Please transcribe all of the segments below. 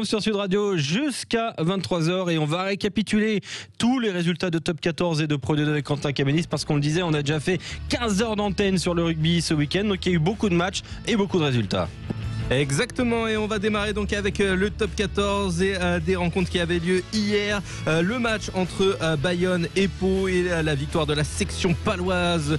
Sur Sud Radio jusqu'à 23h et on va récapituler tous les résultats de Top 14 et de Pro D2 avec Quentin Caménis parce qu'on le disait, on a déjà fait 15 heures d'antenne sur le rugby ce week-end, donc il y a eu beaucoup de matchs et beaucoup de résultats. Exactement, et on va démarrer donc avec le top 14 et des rencontres qui avaient lieu hier. Le match entre Bayonne et Pau et la victoire de la section paloise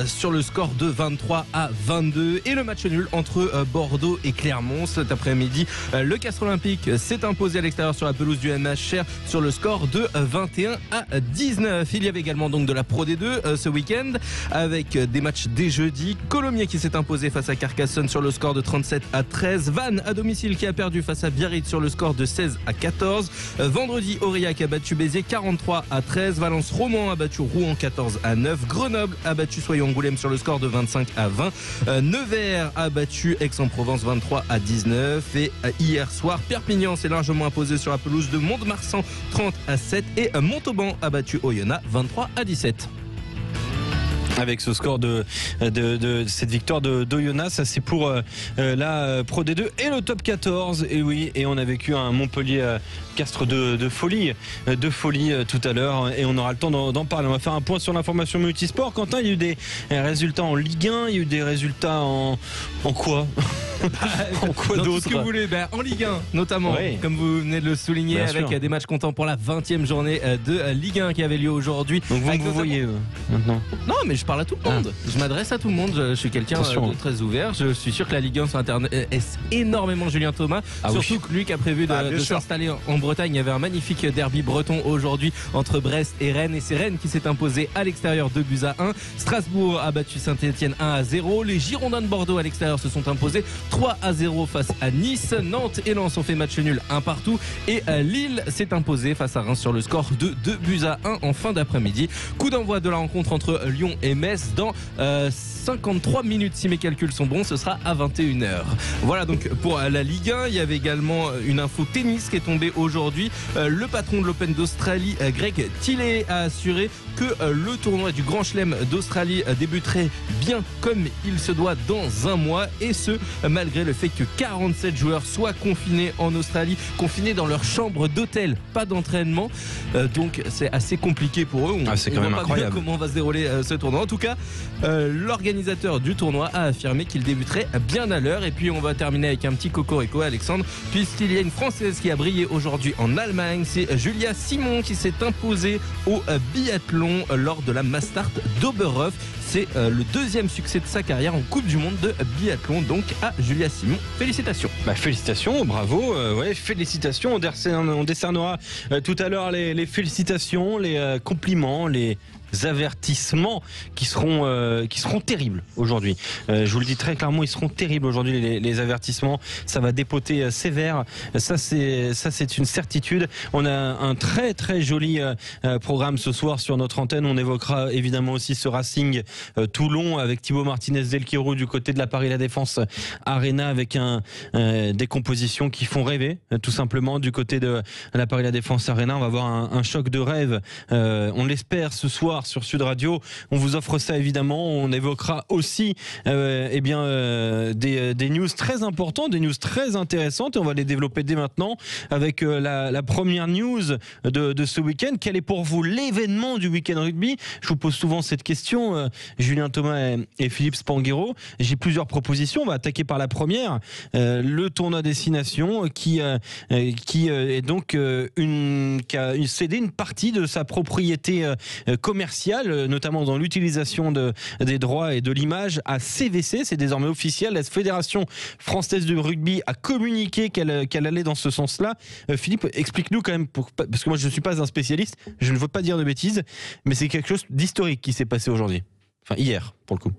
sur le score de 23-22 et le match nul entre Bordeaux et Clermont. Cet après-midi, le Castres Olympique s'est imposé à l'extérieur sur la pelouse du MHR sur le score de 21-19. Il y avait également donc de la Pro D2 ce week-end avec des matchs dès jeudi. Colomiers qui s'est imposé face à Carcassonne sur le score de 37-13. Vannes à domicile qui a perdu face à Biarritz sur le score de 16-14. Vendredi, Aurillac a battu Béziers 43-13. Valence Romand a battu Rouen 14-9. Grenoble a battu Soyons-Angoulême sur le score de 25-20. Nevers a battu Aix-en-Provence 23-19. Et hier soir, Perpignan s'est largement imposé sur la pelouse de Mont-de-Marsan 30-7. Et Montauban a battu Oyonnax 23-17. Avec ce score de cette victoire d'Oyonnax, ça c'est pour la Pro D2 et le top 14. Et oui, et on a vécu un Montpellier Castres de folie tout à l'heure et on aura le temps d'en parler. On va faire un point sur l'information multisport. Quentin, il y a eu des résultats en Ligue 1, il y a eu des résultats en quoi? En quoi d'autre? Ce que vous voulez, en Ligue 1 notamment, oui. Comme vous venez de le souligner, bien avec sûr. Des matchs comptants pour la 20e journée de Ligue 1 qui avait lieu aujourd'hui. Donc vous voyez maintenant? Non, mais je parle à tout le monde. Je m'adresse à tout le monde. Je suis quelqu'un de très ouvert. Je suis sûr que la Ligue 1 s'intéresse énormément Julien Thomas. Surtout que lui qui a prévu de s'installer en Bretagne. Il y avait un magnifique derby breton aujourd'hui entre Brest et Rennes. Et c'est Rennes qui s'est imposé à l'extérieur 2-1. Strasbourg a battu Saint-Etienne 1-0. Les Girondins de Bordeaux à l'extérieur se sont imposés 3-0 face à Nice. Nantes et Lens ont fait match nul 1-1. Et Lille s'est imposé face à Reims sur le score de 2-1 en fin d'après-midi. Coup d'envoi de la rencontre entre Lyon et Metz dans 53 minutes si mes calculs sont bons, ce sera à 21h. Voilà donc pour la Ligue 1. Il y avait également une info tennis qui est tombée aujourd'hui. Le patron de l'Open d'Australie, Greg Tilley, a assuré que le tournoi du Grand Chelem d'Australie débuterait bien comme il se doit dans un mois, et ce malgré le fait que 47 joueurs soient confinés en Australie, confinés dans leur chambre d'hôtel, pas d'entraînement, donc c'est assez compliqué pour eux. C'est quand même incroyable comment va se dérouler ce tournoi. En tout cas, l'organisateur du tournoi a affirmé qu'il débuterait bien à l'heure. Et puis on va terminer avec un petit cocorico, Alexandre, puisqu'il y a une Française qui a brillé aujourd'hui en Allemagne. C'est Julia Simon qui s'est imposée au biathlon lors de la Mastart d'Oberhof. C'est le deuxième succès de sa carrière en Coupe du Monde de biathlon, donc à Julia Simon. Félicitations. Félicitations, bravo. Félicitations. On décernera tout à l'heure les félicitations, les compliments, les avertissements qui seront terribles aujourd'hui. Je vous le dis très clairement, ils seront terribles aujourd'hui, les avertissements. Ça va dépoter sévère. Ça c'est une certitude. On a un très très joli programme ce soir sur notre antenne. On évoquera évidemment aussi ce Racing Toulon avec Thibaut Martinez-Delquiro du côté de la Paris La Défense Arena, avec des compositions qui font rêver tout simplement du côté de la Paris La Défense Arena. On va avoir un choc de rêve. On l'espère ce soir sur Sud Radio. On vous offre ça évidemment. On évoquera aussi des news très importantes, des news très intéressantes, et on va les développer dès maintenant avec la première news de ce week-end. Quel est pour vous l'événement du week-end rugby? Je vous pose souvent cette question, Julien Thomas et Philippe Spanghero. J'ai plusieurs propositions. On va attaquer par la première, le tournoi Destination qui est donc qui a cédé une partie de sa propriété commerciale, notamment dans l'utilisation des droits et de l'image, à CVC. C'est désormais officiel. La Fédération française de rugby a communiqué qu'elle allait dans ce sens-là. Philippe, explique-nous quand même, parce que moi je ne suis pas un spécialiste, je ne veux pas dire de bêtises, mais c'est quelque chose d'historique qui s'est passé aujourd'hui. Enfin hier, pour le coup.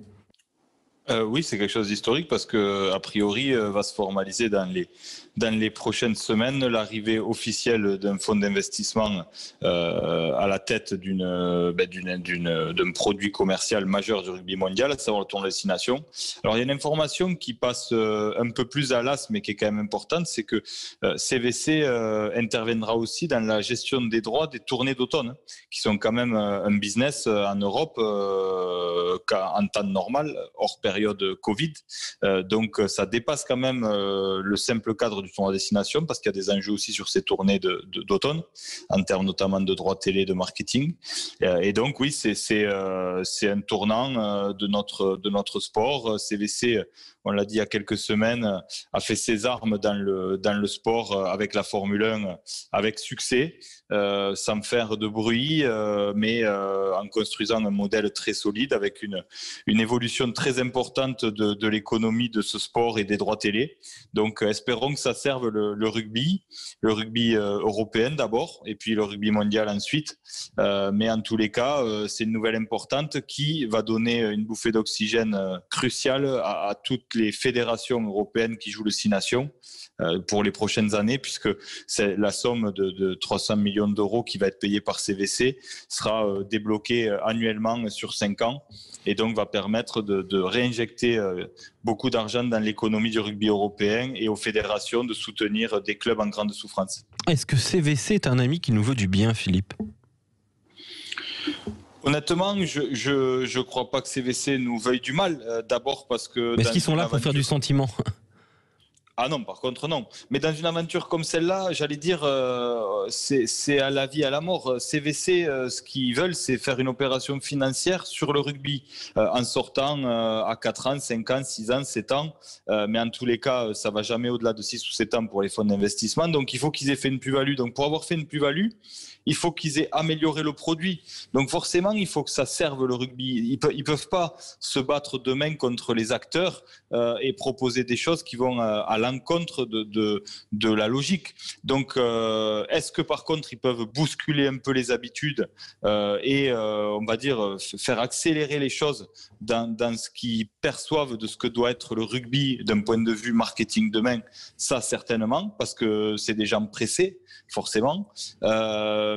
Oui, c'est quelque chose d'historique parce que, a priori, va se formaliser dans les prochaines semaines l'arrivée officielle d'un fonds d'investissement à la tête d'un produit commercial majeur du rugby mondial, à savoir le tournoi Destination. Alors, il y a une information qui passe un peu plus à l'as, mais qui est quand même importante, c'est que CVC interviendra aussi dans la gestion des droits des tournées d'automne, qui sont quand même un business en Europe en temps normal, hors période Covid. Donc, ça dépasse quand même le simple cadre du tournoi Destination, parce qu'il y a des enjeux aussi sur ces tournées d'automne, en termes notamment de droits télé, de marketing. Et donc, oui, c'est un tournant de notre sport. CVC, on l'a dit il y a quelques semaines, a fait ses armes dans le sport avec la Formule 1 avec succès, sans faire de bruit, mais en construisant un modèle très solide avec une évolution très importante de l'économie de ce sport et des droits télé. Donc espérons que ça serve le rugby européen d'abord et puis le rugby mondial ensuite. Mais en tous les cas, c'est une nouvelle importante qui va donner une bouffée d'oxygène cruciale à toutes les fédérations européennes qui jouent le Six Nations pour les prochaines années, puisque c'est la somme de 300 millions d'euros qui va être payée par CVC sera débloquée annuellement sur 5 ans et donc va permettre de réinjecter beaucoup d'argent dans l'économie du rugby européen et aux fédérations de soutenir des clubs en grande souffrance. Est-ce que CVC est un ami qui nous veut du bien, Philippe ? Honnêtement, je crois pas que CVC nous veuille du mal. D'abord parce que... Mais est-ce qu'ils sont là pour faire du sentiment ? Ah non, par contre non. Mais dans une aventure comme celle-là, j'allais dire, c'est à la vie, à la mort. CVC, ce qu'ils veulent, c'est faire une opération financière sur le rugby, en sortant à 4 ans, 5 ans, 6 ans, 7 ans. Mais en tous les cas, ça va jamais au-delà de 6 ou 7 ans pour les fonds d'investissement. Donc il faut qu'ils aient fait une plus-value. Donc pour avoir fait une plus-value, il faut qu'ils aient amélioré le produit. Donc forcément, il faut que ça serve le rugby. Ils peuvent pas se battre demain contre les acteurs et proposer des choses qui vont à l'encontre de la logique. Donc, est-ce que par contre, ils peuvent bousculer un peu les habitudes et, on va dire, faire accélérer les choses dans ce qu'ils perçoivent de ce que doit être le rugby d'un point de vue marketing demain? Ça, certainement, parce que c'est des gens pressés, forcément.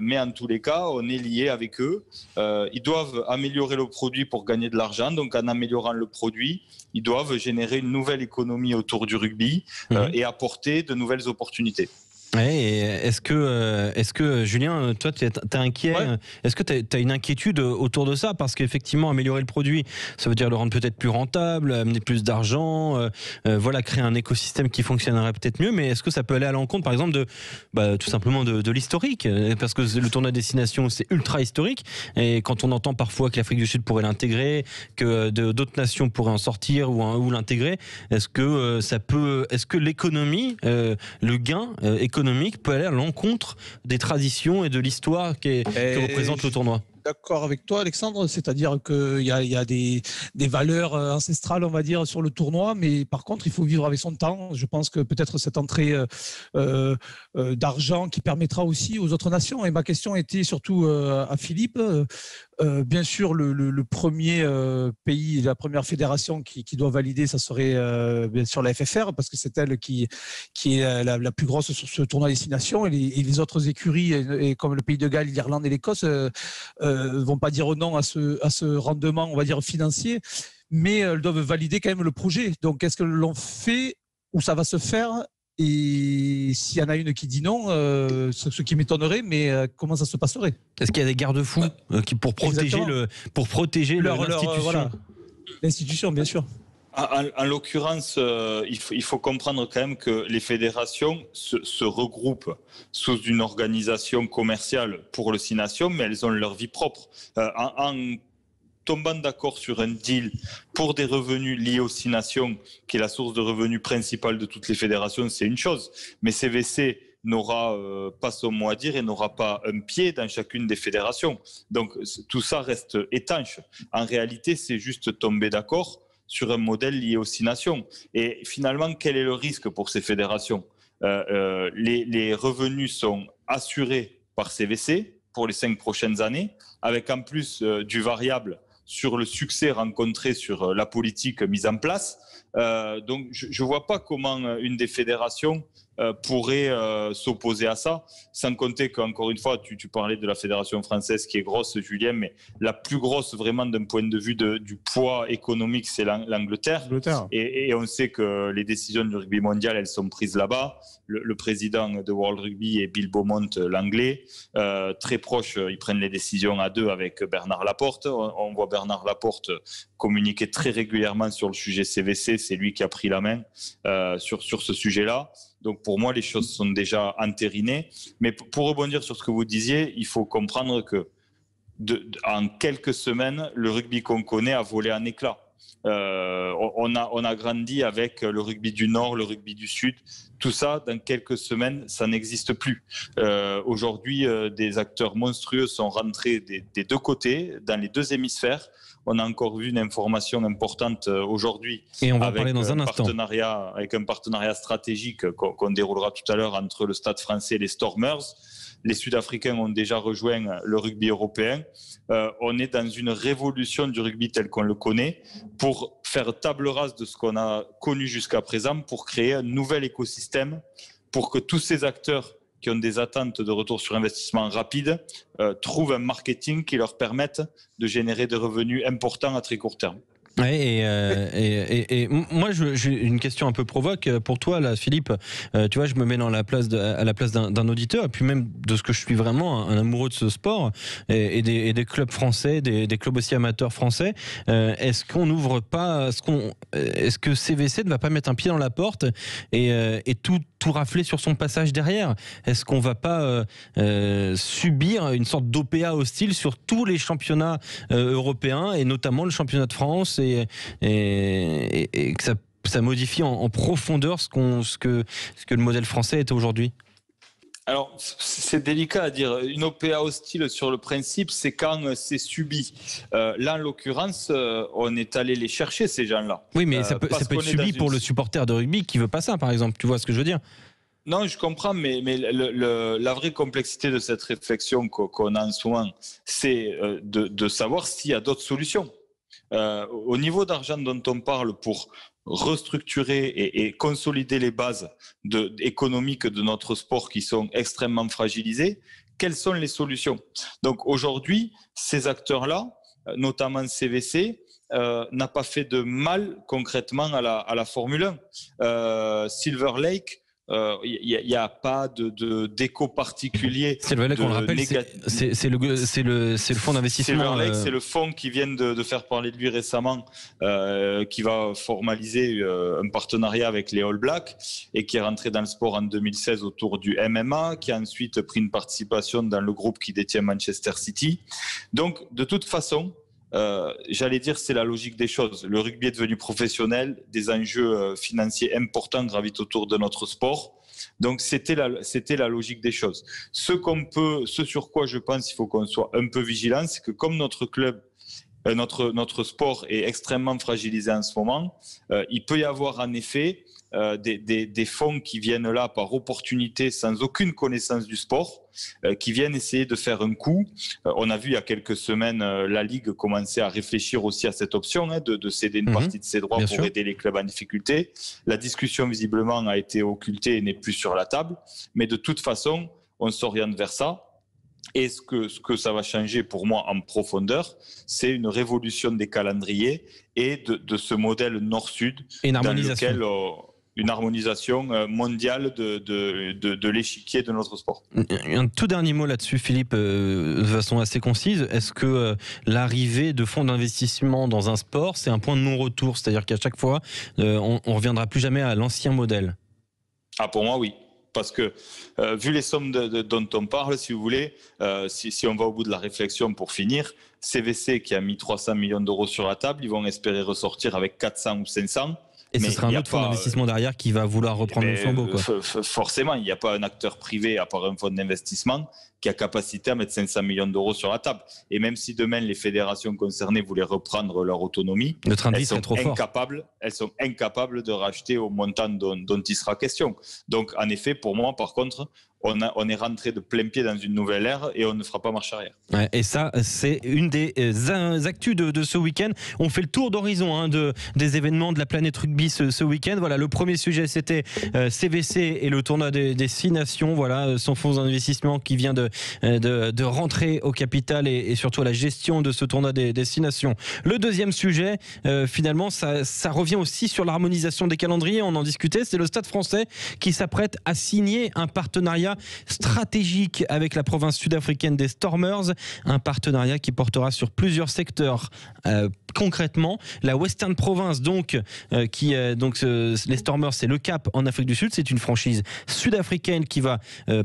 Mais en tous les cas, on est lié avec eux. Ils doivent améliorer le produit pour gagner de l'argent. Donc, en améliorant le produit, ils doivent générer une nouvelle économie autour du rugby et apporter de nouvelles opportunités. Ouais, est-ce que Julien, toi, tu es inquiet? Ouais. Est-ce que tu as une inquiétude autour de ça? Parce qu'effectivement, améliorer le produit, ça veut dire le rendre peut-être plus rentable, amener plus d'argent, voilà, créer un écosystème qui fonctionnerait peut-être mieux. Mais est-ce que ça peut aller à l'encontre, par exemple, tout simplement de l'historique? Parce que le tournoi Destination, c'est ultra historique. Et quand on entend parfois que l'Afrique du Sud pourrait l'intégrer, que d'autres nations pourraient en sortir ou l'intégrer, est-ce que l'économie, le gain économique peut aller à l'encontre des traditions et de l'histoire que représente le tournoi? D'accord avec toi, Alexandre, c'est-à-dire qu'il y a des valeurs ancestrales, on va dire, sur le tournoi, mais par contre, il faut vivre avec son temps. Je pense que peut-être cette entrée d'argent qui permettra aussi aux autres nations. Et ma question était surtout à Philippe. Bien sûr, le premier pays, la première fédération qui doit valider, ça serait bien sûr la FFR, parce que c'est elle qui est la plus grosse sur ce tournoi Destination. Et les autres écuries, et comme le Pays de Galles, l'Irlande et l'Écosse, vont pas dire non à ce rendement, on va dire, financier, mais elles doivent valider quand même le projet. Donc, est-ce que l'on fait ou ça va se faire? Et s'il y en a une qui dit non, ce qui m'étonnerait, mais comment ça se passerait? Est-ce qu'il y a des garde-fous pour protéger l'institution? Voilà. L'institution, bien sûr. En l'occurrence, il faut comprendre quand même que les fédérations se regroupent sous une organisation commerciale pour le Six Nations, mais elles ont leur vie propre. En tombant d'accord sur un deal pour des revenus liés aux Six Nations, qui est la source de revenus principale de toutes les fédérations, c'est une chose. Mais CVC n'aura pas son mot à dire et n'aura pas un pied dans chacune des fédérations. Donc tout ça reste étanche. En réalité, c'est juste tomber d'accord sur un modèle lié aux Six Nations. Et finalement, quel est le risque pour ces fédérations? Les revenus sont assurés par CVC pour les 5 prochaines années, avec en plus du variable sur le succès rencontré sur la politique mise en place. Donc, je ne vois pas comment une des fédérations pourrait s'opposer à ça, sans compter qu'encore une fois, tu parlais de la fédération française qui est grosse, Julien, mais la plus grosse vraiment d'un point de vue du poids économique, c'est l'Angleterre. Et on sait que les décisions du rugby mondial, elles sont prises là-bas. Le président de World Rugby est Bill Beaumont, l'anglais. Très proche, ils prennent les décisions à deux avec Bernard Laporte. On voit Bernard Laporte communiquer très régulièrement sur le sujet CVC. C'est lui qui a pris la main sur ce sujet-là. Donc pour moi, les choses sont déjà entérinées. Mais pour rebondir sur ce que vous disiez, il faut comprendre que en quelques semaines, le rugby qu'on connaît a volé en éclats. On a grandi avec le rugby du Nord, le rugby du Sud. Tout ça, dans quelques semaines, ça n'existe plus. Aujourd'hui, des acteurs monstrueux sont rentrés des deux côtés, dans les deux hémisphères. On a encore vu une information importante aujourd'hui. Et on va en parler dans un instant. Avec un partenariat stratégique qu'on déroulera tout à l'heure entre le Stade français et les Stormers. Les Sud-Africains ont déjà rejoint le rugby européen. On est dans une révolution du rugby tel qu'on le connaît pour faire table rase de ce qu'on a connu jusqu'à présent, pour créer un nouvel écosystème, pour que tous ces acteurs qui ont des attentes de retour sur investissement rapide trouvent un marketing qui leur permette de générer des revenus importants à très court terme. Ouais, et moi j'ai une question un peu provoque pour toi là, Philippe. Tu vois, je me mets à la place d'un auditeur, et puis même de ce que je suis vraiment un amoureux de ce sport et des clubs français, des clubs aussi amateurs français. Est-ce qu'on n'ouvre pas, est-ce que CVC ne va pas mettre un pied dans la porte et tout rafler sur son passage derrière? Est-ce qu'on va pas subir une sorte d'OPA hostile sur tous les championnats européens, et notamment le championnat de France, et que ça modifie en profondeur ce que le modèle français est aujourd'hui? Alors, c'est délicat à dire. Une OPA hostile sur le principe, c'est quand c'est subi. Là, en l'occurrence, on est allé les chercher, ces gens-là. Oui, mais ça peut être subi pour le supporter de rugby qui veut pas ça, par exemple. Tu vois ce que je veux dire? Non, je comprends, mais la vraie complexité de cette réflexion qu'on a en ce moment, c'est de savoir s'il y a d'autres solutions. Au niveau d'argent dont on parle pour restructurer et consolider les bases économiques de notre sport qui sont extrêmement fragilisées, quelles sont les solutions? Donc aujourd'hui, ces acteurs-là, notamment CVC, n'a pas fait de mal concrètement à la Formule 1. Silver Lake, il n'y a pas d'écho particulier. Silver Lake, on le rappelle, c'est le fonds d'investissement. Silver Lake, c'est le fonds qui vient de faire parler de lui récemment, qui va formaliser un partenariat avec les All Blacks et qui est rentré dans le sport en 2016 autour du MMA, qui a ensuite pris une participation dans le groupe qui détient Manchester City. Donc, de toute façon, j'allais dire, c'est la logique des choses. Le rugby est devenu professionnel, des enjeux financiers importants gravitent autour de notre sport. Donc c'était la logique des choses. Ce sur quoi je pense il faut qu'on soit un peu vigilant, c'est que comme notre club, notre sport est extrêmement fragilisé en ce moment, il peut y avoir en effet des fonds qui viennent là par opportunité, sans aucune connaissance du sport, qui viennent essayer de faire un coup. On a vu il y a quelques semaines la Ligue commencer à réfléchir aussi à cette option, de céder une partie de ses droits pour aider les clubs en difficulté. La discussion visiblement a été occultée et n'est plus sur la table, mais de toute façon on s'oriente vers ça. Et ce que ça va changer pour moi en profondeur, c'est une révolution des calendriers et de ce modèle nord-sud dans lequel une harmonisation mondiale de l'échiquier de notre sport. Un tout dernier mot là-dessus, Philippe, de façon assez concise. Est-ce que l'arrivée de fonds d'investissement dans un sport, c'est un point de non-retour? C'est-à-dire qu'à chaque fois, on ne reviendra plus jamais à l'ancien modèle? Pour moi, oui. Parce que, vu les sommes dont on parle, si vous voulez, si on va au bout de la réflexion pour finir, CVC qui a mis 300 millions d'euros sur la table, ils vont espérer ressortir avec 400 ou 500. Et ce sera un autre fonds d'investissement derrière qui va vouloir reprendre le flambeau, quoi. Forcément, il n'y a pas un acteur privé, à part un fonds d'investissement, qui a capacité à mettre 500 millions d'euros sur la table. Et même si demain, les fédérations concernées voulaient reprendre leur autonomie, elles sont incapables de racheter au montant dont il sera question. Donc, en effet, pour moi, par contre, on est rentré de plein pied dans une nouvelle ère et on ne fera pas marche arrière. Ouais, et ça, c'est une des actus de ce week-end. On fait le tour d'horizon des événements de la planète rugby ce week-end. Voilà, le premier sujet, c'était CVC et le tournoi des 6 nations. Voilà, son fonds d'investissement qui vient de rentrer au capital et surtout à la gestion de ce tournoi des 6 nations. Le deuxième sujet, finalement, ça revient aussi sur l'harmonisation des calendriers. On en discutait. C'est le Stade français qui s'apprête à signer un partenariat stratégique avec la province sud-africaine des Stormers, un partenariat qui portera sur plusieurs secteurs, concrètement, la Western Province, donc les Stormers, c'est le Cap en Afrique du Sud. C'est une franchise sud-africaine qui va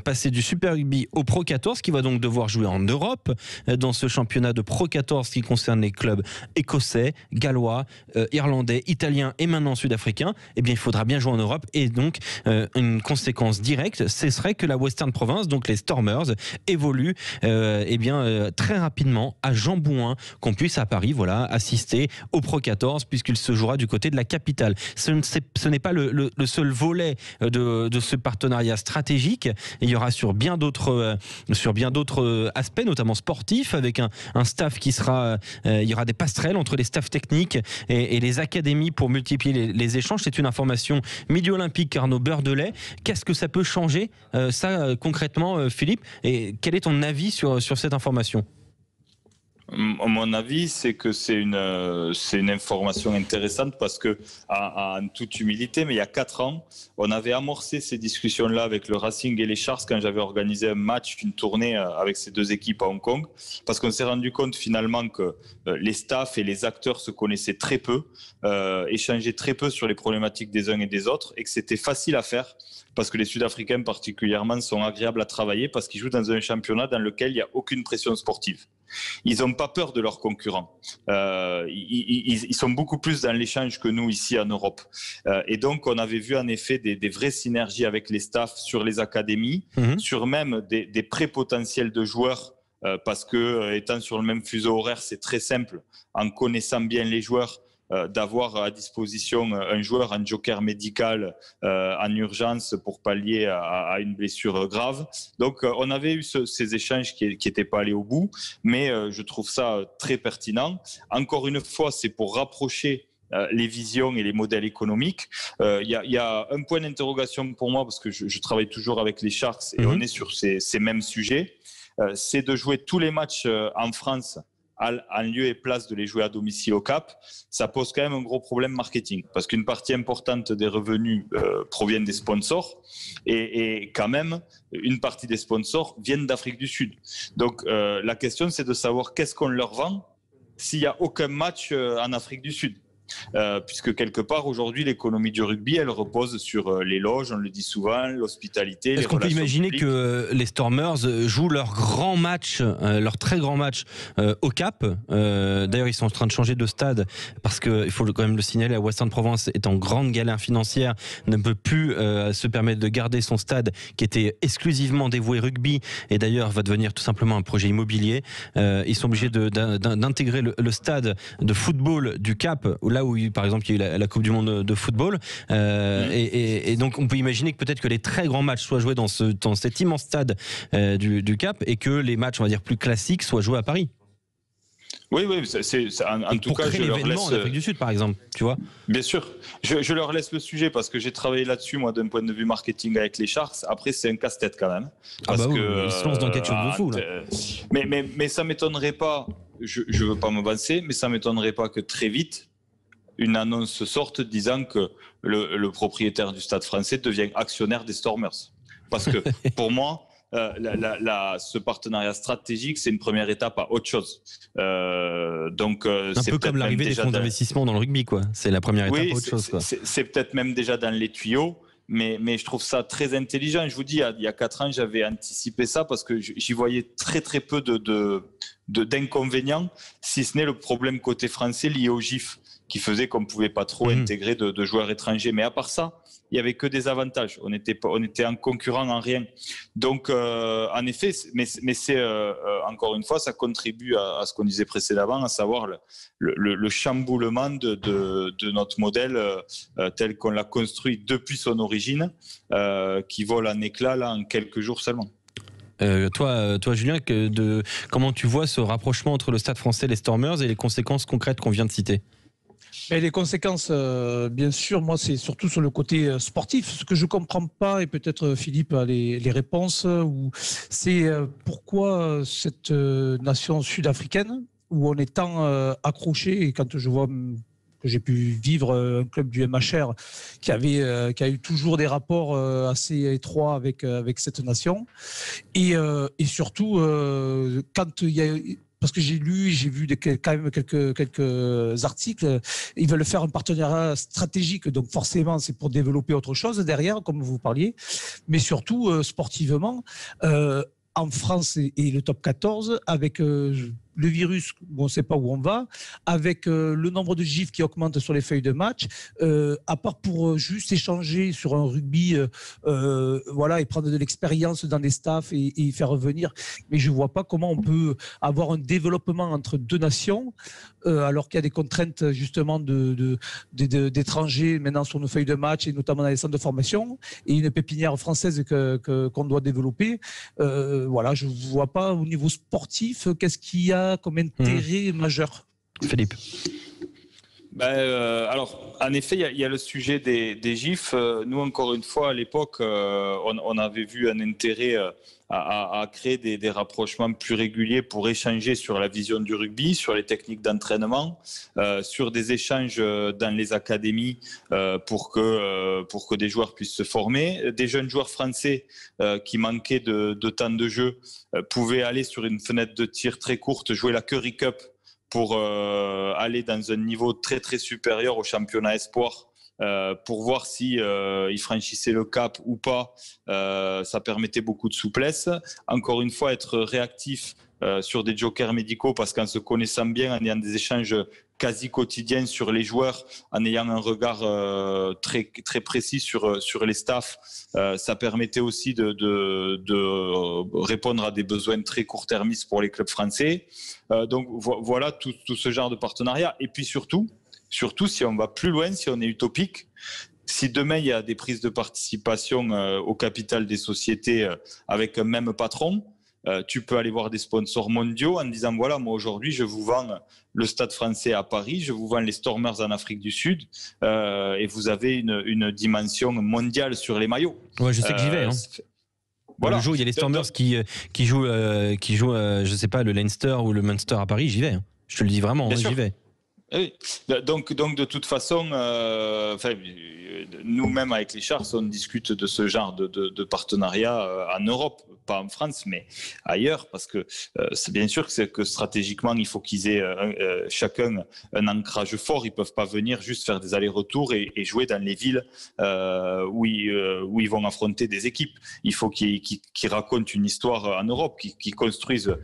passer du Super Rugby au Pro 14, qui va donc devoir jouer en Europe dans ce championnat de Pro 14 qui concerne les clubs écossais, gallois, irlandais, italiens et maintenant sud-africains. Eh bien, il faudra bien jouer en Europe, et donc une conséquence directe, ce serait que la Western Province, donc les Stormers, évoluent très rapidement à Jean-Bouin, qu'on puisse à Paris, voilà, assister au Pro 14 puisqu'il se jouera du côté de la capitale. Ce n'est pas le seul volet de ce partenariat stratégique. Il y aura sur bien d'autres aspects, notamment sportifs, avec un staff qui sera, il y aura des passerelles entre les staffs techniques et les académies pour multiplier les échanges. C'est une information Midi Olympique, Arnaud Beurdelet. Qu'est-ce que ça peut changer concrètement, Philippe, et quel est ton avis sur cette information? Mon avis, c'est que c'est une information intéressante parce que, en toute humilité, mais il y a 4 ans, on avait amorcé ces discussions-là avec le Racing et les Sharks quand j'avais organisé un match, une tournée avec ces 2 équipes à Hong Kong, parce qu'on s'est rendu compte finalement que les staffs et les acteurs se connaissaient très peu, échangeaient très peu sur les problématiques des uns et des autres, et que c'était facile à faire parce que les Sud-Africains particulièrement sont agréables à travailler parce qu'ils jouent dans un championnat dans lequel il n'y a aucune pression sportive. Ils n'ont pas peur de leurs concurrents. Ils sont beaucoup plus dans l'échange que nous ici en Europe. Et donc, on avait vu en effet des vraies synergies avec les staffs sur les académies, sur même des pré-potentiels de joueurs, parce que étant sur le même fuseau horaire, c'est très simple, en connaissant bien les joueurs, d'avoir à disposition un joueur en joker médical en urgence pour pallier à une blessure grave. Donc on avait eu ces échanges qui n'étaient pas allés au bout, mais je trouve ça très pertinent. Encore une fois, c'est pour rapprocher les visions et les modèles économiques. Il y a un point d'interrogation pour moi, parce que je travaille toujours avec les Sharks et on est sur ces mêmes sujets, c'est de jouer tous les matchs en France en lieu et place de les jouer à domicile au Cap. Ça pose quand même un gros problème marketing, parce qu'une partie importante des revenus proviennent des sponsors, et quand même une partie des sponsors viennent d'Afrique du Sud. Donc la question, c'est de savoir qu'est-ce qu'on leur vend s'il n'y a aucun match en Afrique du Sud. Puisque quelque part aujourd'hui l'économie du rugby elle repose sur les loges, on le dit souvent, l'hospitalité. Est-ce qu'on peut imaginer publiques que les Stormers jouent leur grand match, leur très grand match au Cap? D'ailleurs ils sont en train de changer de stade parce qu'il faut quand même le signaler, la Western Province est en grande galère financière, ne peut plus se permettre de garder son stade qui était exclusivement dévoué rugby, et d'ailleurs va devenir tout simplement un projet immobilier. Ils sont obligés d'intégrer le stade de football du Cap, là où par exemple il y a eu la Coupe du Monde de football, et donc on peut imaginer que peut-être que les très grands matchs soient joués dans cet immense stade du Cap, et que les matchs, on va dire, plus classiques soient joués à Paris. Oui, en tout cas, je leur laisse. En Afrique du Sud, par exemple, tu vois. Bien sûr, je leur laisse le sujet parce que j'ai travaillé là-dessus, moi, d'un point de vue marketing avec les Sharks. Après, c'est un casse-tête quand même. Parce ils se lancent dans quelque chose de fou, là. Mais ça m'étonnerait pas, je veux pas m'avancer, mais ça m'étonnerait pas que très vite, une annonce sorte disant que le propriétaire du Stade français devient actionnaire des Stormers. Parce que pour moi, ce partenariat stratégique, c'est une première étape à autre chose. Donc, c'est un peu comme l'arrivée des fonds d'investissement dans le rugby, quoi. C'est la première étape à autre chose, quoi. C'est peut-être même déjà dans les tuyaux, mais je trouve ça très intelligent. Je vous dis, il y a 4 ans, j'avais anticipé ça parce que j'y voyais très très peu d'inconvénients, si ce n'est le problème côté français lié au GIF, qui faisait qu'on ne pouvait pas trop intégrer de joueurs étrangers. Mais à part ça, il n'y avait que des avantages. On était en concurrent en rien. Donc, en effet, mais c'est, encore une fois, ça contribue à ce qu'on disait précédemment, à savoir le chamboulement de notre modèle tel qu'on l'a construit depuis son origine, qui vole en éclats là, en quelques jours seulement. Toi, Julien, comment tu vois ce rapprochement entre le Stade français et les Stormers et les conséquences concrètes qu'on vient de citer? Et les conséquences, bien sûr, moi, c'est surtout sur le côté sportif. Ce que je ne comprends pas, et peut-être Philippe a les réponses, c'est pourquoi cette nation sud-africaine, où on est tant accroché, et quand je vois que j'ai pu vivre un club du MHR qui a eu toujours des rapports assez étroits avec cette nation, et surtout, quand il y a... parce que j'ai vu quand même quelques articles, ils veulent faire un partenariat stratégique, donc forcément c'est pour développer autre chose derrière, comme vous parliez, mais surtout sportivement, en France et le top 14, avec le virus, où on ne sait pas où on va, avec le nombre de gifs qui augmente sur les feuilles de match, à part pour juste échanger sur un rugby, voilà, et prendre de l'expérience dans les staffs et faire revenir. Mais je ne vois pas comment on peut avoir un développement entre deux nations, alors qu'il y a des contraintes justement d'étrangers maintenant sur nos feuilles de match et notamment dans les centres de formation, et une pépinière française qu'on doit développer. Voilà, je ne vois pas au niveau sportif qu'est-ce qu'il y a comme intérêt majeur. Philippe. Alors, en effet, il y a le sujet des gifs. Nous, encore une fois, à l'époque, on avait vu un intérêt à créer des rapprochements plus réguliers pour échanger sur la vision du rugby, sur les techniques d'entraînement, sur des échanges dans les académies pour que des joueurs puissent se former. Des jeunes joueurs français qui manquaient de temps de jeu pouvaient aller sur une fenêtre de tir très courte, jouer la Currie Cup pour aller dans un niveau très très supérieur au championnat espoir. Pour voir si il franchissait le cap ou pas. Ça permettait beaucoup de souplesse. Encore une fois, être réactif sur des jokers médicaux, parce qu'en se connaissant bien, en ayant des échanges quasi quotidiens sur les joueurs, en ayant un regard très, très précis sur les staffs, ça permettait aussi de répondre à des besoins très court-termistes pour les clubs français. Donc voilà tout ce genre de partenariat. Et puis surtout, si on va plus loin, si on est utopique, si demain il y a des prises de participation au capital des sociétés avec un même patron, tu peux aller voir des sponsors mondiaux en disant voilà, moi aujourd'hui je vous vends le Stade français à Paris, je vous vends les Stormers en Afrique du Sud, et vous avez une dimension mondiale sur les maillots. Ouais, je sais que j'y vais. Voilà. Le jour où il y a les Stormers qui jouent, je sais pas, le Leinster ou le Munster à Paris, j'y vais. Je te le dis vraiment, j'y vais. Oui. Donc de toute façon, nous-mêmes avec les Sharks, on discute de ce genre de partenariat en Europe, pas en France, mais ailleurs, parce que c'est bien sûr que stratégiquement, il faut qu'ils aient chacun un ancrage fort. Ils peuvent pas venir juste faire des allers-retours et jouer dans les villes où ils vont affronter des équipes. Il faut qu'ils racontent une histoire en Europe, qu'ils construisent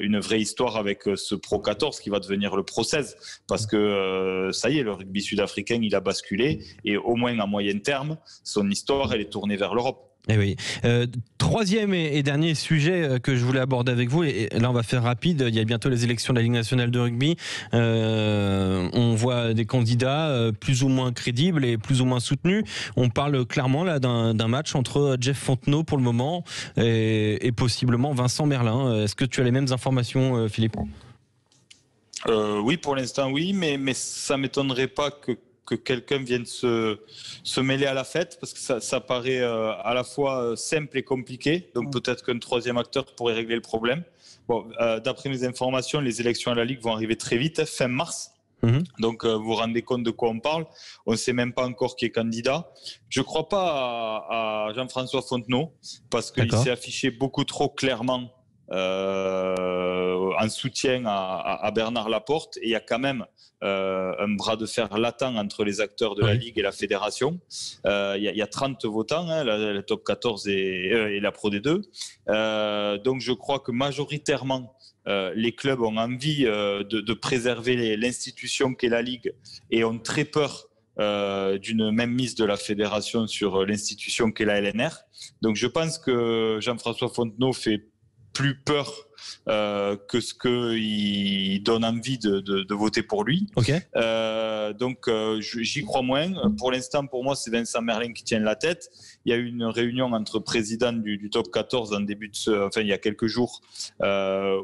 une vraie histoire avec ce Pro 14 qui va devenir le Pro 16, parce que ça y est, le rugby sud-africain, il a basculé, et au moins à moyen terme, son histoire, elle est tournée vers l'Europe. Eh oui. Troisième et dernier sujet que je voulais aborder avec vous, et là on va faire rapide, il y a bientôt les élections de la Ligue nationale de rugby. On voit des candidats plus ou moins crédibles et plus ou moins soutenus. On parle clairement là d'un match entre Jeff Fontenot pour le moment et possiblement Vincent Merlin. Est-ce que tu as les mêmes informations, Philippe ? Oui, pour l'instant, oui, mais ça ne m'étonnerait pas que quelqu'un vienne se mêler à la fête, parce que ça paraît à la fois simple et compliqué. Donc peut-être qu'un troisième acteur pourrait régler le problème. Bon, d'après mes informations, les élections à la Ligue vont arriver très vite, fin mars. Donc vous vous rendez compte de quoi on parle. On ne sait même pas encore qui est candidat. Je ne crois pas à Jean-François Fontenot, parce qu'il s'est affiché beaucoup trop clairement en soutien à Bernard Laporte, et il y a quand même un bras de fer latent entre les acteurs de la Ligue et la Fédération. Il y a 30 votants, la top 14 et la Pro D2. Donc je crois que majoritairement les clubs ont envie de préserver l'institution qu'est la Ligue, et ont très peur d'une même mise de la Fédération sur l'institution qu'est la LNR. Donc je pense que Jean-François Fontenot fait plus peur que ce qu'il donne envie de voter pour lui. Donc j'y crois moins. Pour l'instant, pour moi, c'est Vincent Merlin qui tient la tête. Il y a eu une réunion entre présidents du top 14 en début il y a quelques jours,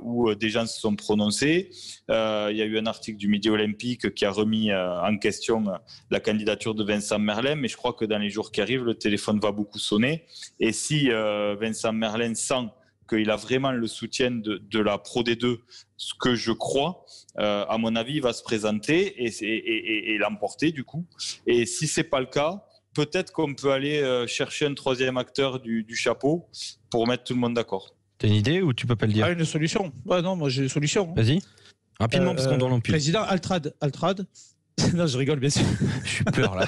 où des gens se sont prononcés. Il y a eu un article du Midi Olympique qui a remis en question la candidature de Vincent Merlin, mais je crois que dans les jours qui arrivent, le téléphone va beaucoup sonner. Et si Vincent Merlin sent qu'il a vraiment le soutien de la Pro D2, ce que je crois, à mon avis, il va se présenter et l'emporter du coup. Et si c'est pas le cas, peut-être qu'on peut aller chercher un troisième acteur du chapeau pour mettre tout le monde d'accord. T'as une idée ou tu peux pas le dire? Une solution. Non, moi j'ai une solution. Vas-y. Rapidement, parce qu'on doit l'empiler. Président Altrad. Non, je rigole, bien sûr. Je suis peur, là.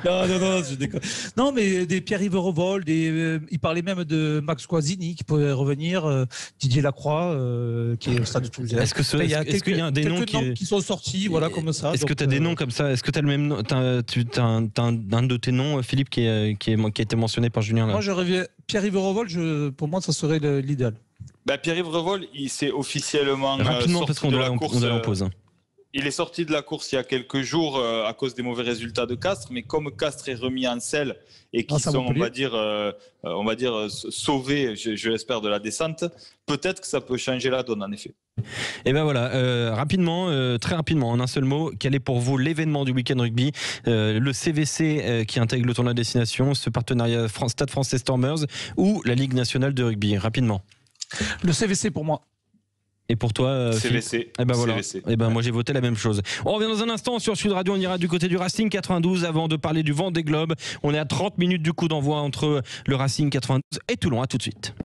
non, je déconne. Non, mais des Pierre-Yves Revol, il parlait même de Max Guazzini qui pourrait revenir, Didier Lacroix, qui est au Stade de Toulouse. Est-ce qu'il y a des noms qui sont sortis, voilà, comme ça. Est-ce que tu as des noms comme ça? Est-ce que tu as le même nom? T'as un de tes noms, Philippe, qui a été mentionné par Julien là? Moi, je reviens. Pierre-Yves Revol, pour moi, ça serait l'idéal. Pierre-Yves Revol, il s'est officiellement rapidement parce qu'on doit aller en pause. Il est sorti de la course il y a quelques jours à cause des mauvais résultats de Castres, mais comme Castres est remis en selle et qui sont, on va dire sauvés, je l'espère, de la descente, peut-être que ça peut changer la donne en effet. Et ben voilà, rapidement, très rapidement, en un seul mot, quel est pour vous l'événement du week-end rugby, le CVC qui intègre le tournoi de destination, ce partenariat Stade Français Stormers ou la Ligue nationale de rugby? Rapidement. Le CVC pour moi. Et pour toi, CVC. Et ben voilà. Et ben moi j'ai voté la même chose. On revient dans un instant sur Sud Radio. On ira du côté du Racing 92 avant de parler du Vendée Globe. On est à 30 minutes du coup d'envoi entre le Racing 92 et Toulon. À tout de suite.